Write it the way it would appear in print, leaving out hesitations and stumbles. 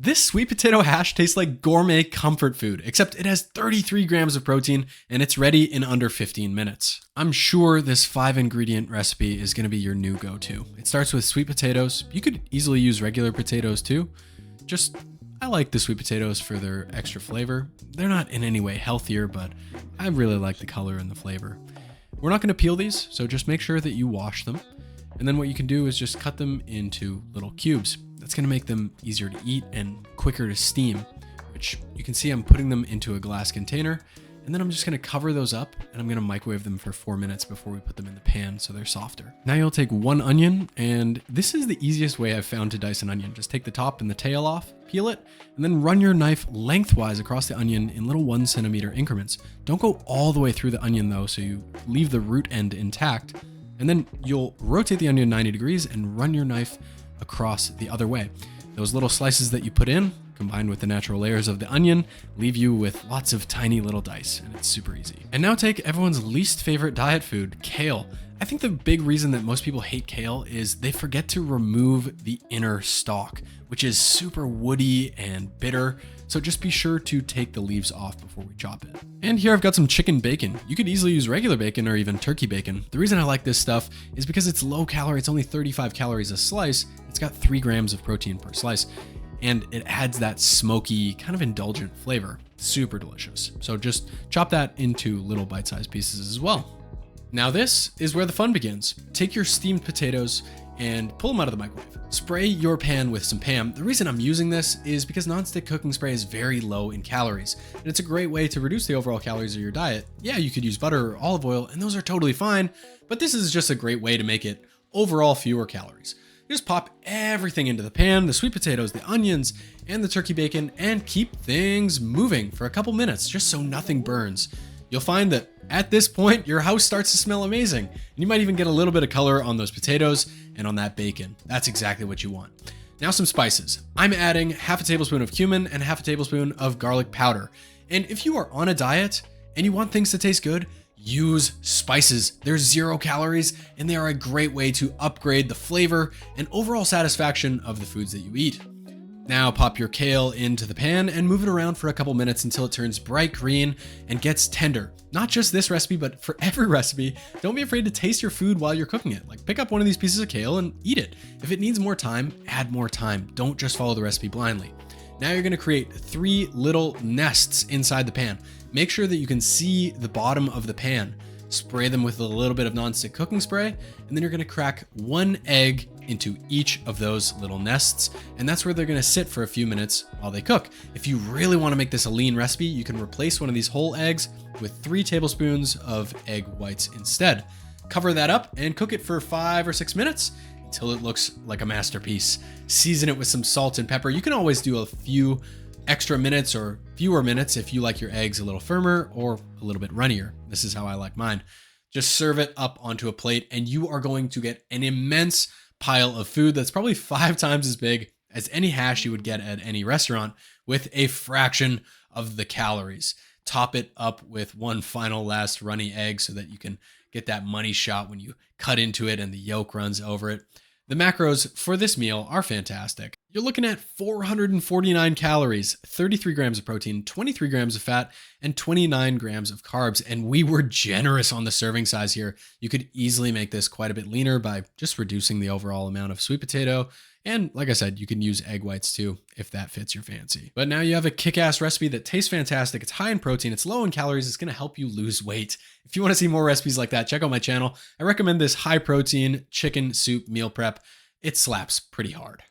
This sweet potato hash tastes like gourmet comfort food, except it has 33 grams of protein and it's ready in under 15 minutes. I'm sure this 5-ingredient recipe is going to be your new go-to. It starts with sweet potatoes. You could easily use regular potatoes too. I like the sweet potatoes for their extra flavor. They're not in any way healthier, but I really like the color and the flavor. We're not going to peel these, so just make sure that you wash them. And then what you can do is just cut them into little cubes. That's going to make them easier to eat and quicker to steam, which you can see I'm putting them into a glass container. And then I'm just going to cover those up and I'm going to microwave them for 4 minutes before we put them in the pan so they're softer. Now you'll take 1 onion, and this is the easiest way I've found to dice an onion. Just take the top and the tail off, peel it, and then run your knife lengthwise across the onion in little 1 centimeter increments. Don't go all the way through the onion though, so you leave the root end intact. And then you'll rotate the onion 90 degrees and run your knife across the other way. Those little slices that you put in, combined with the natural layers of the onion, leave you with lots of tiny little dice, and it's super easy. And now take everyone's least favorite diet food, kale. I think the big reason that most people hate kale is they forget to remove the inner stalk, which is super woody and bitter. So just be sure to take the leaves off before we chop it. And here I've got some chicken bacon. You could easily use regular bacon or even turkey bacon. The reason I like this stuff is because it's low calorie. It's only 35 calories a slice. It's got 3 grams of protein per slice, and it adds that smoky, kind of indulgent flavor. Super delicious. So just chop that into little bite-sized pieces as well. Now this is where the fun begins. Take your steamed potatoes and pull them out of the microwave. Spray your pan with some Pam. The reason I'm using this is because nonstick cooking spray is very low in calories, and it's a great way to reduce the overall calories of your diet. Yeah, you could use butter or olive oil, and those are totally fine, but this is just a great way to make it overall fewer calories. You just pop everything into the pan, the sweet potatoes, the onions, and the turkey bacon, and keep things moving for a couple minutes just so nothing burns. You'll find that at this point, your house starts to smell amazing, and you might even get a little bit of color on those potatoes and on that bacon. That's exactly what you want. Now some spices. I'm adding half a tablespoon of cumin and half a tablespoon of garlic powder. And if you are on a diet and you want things to taste good, use spices. They're 0 calories, and they are a great way to upgrade the flavor and overall satisfaction of the foods that you eat. Now pop your kale into the pan and move it around for a couple minutes until it turns bright green and gets tender. Not just this recipe, but for every recipe, don't be afraid to taste your food while you're cooking it. Like, pick up one of these pieces of kale and eat it. If it needs more time, add more time. Don't just follow the recipe blindly. Now you're gonna create 3 little nests inside the pan. Make sure that you can see the bottom of the pan. Spray them with a little bit of nonstick cooking spray, and then you're gonna crack 1 egg into each of those little nests, and that's where they're gonna sit for a few minutes while they cook. If you really wanna make this a lean recipe, you can replace one of these whole eggs with 3 tablespoons of egg whites instead. Cover that up and cook it for 5 or 6 minutes until it looks like a masterpiece. Season it with some salt and pepper. You can always do a few extra minutes or fewer minutes if you like your eggs a little firmer or a little bit runnier. This is how I like mine. Just serve it up onto a plate, and you are going to get an immense pile of food that's probably 5 times as big as any hash you would get at any restaurant, with a fraction of the calories. Top it up with one final last runny egg so that you can get that money shot when you cut into it and the yolk runs over it. The macros for this meal are fantastic. You're looking at 449 calories, 33 grams of protein, 23 grams of fat, and 29 grams of carbs. And we were generous on the serving size here. You could easily make this quite a bit leaner by just reducing the overall amount of sweet potato. And like I said, you can use egg whites too, if that fits your fancy. But now you have a kick-ass recipe that tastes fantastic. It's high in protein, it's low in calories, it's gonna help you lose weight. If you wanna see more recipes like that, check out my channel. I recommend this high protein chicken soup meal prep. It slaps pretty hard.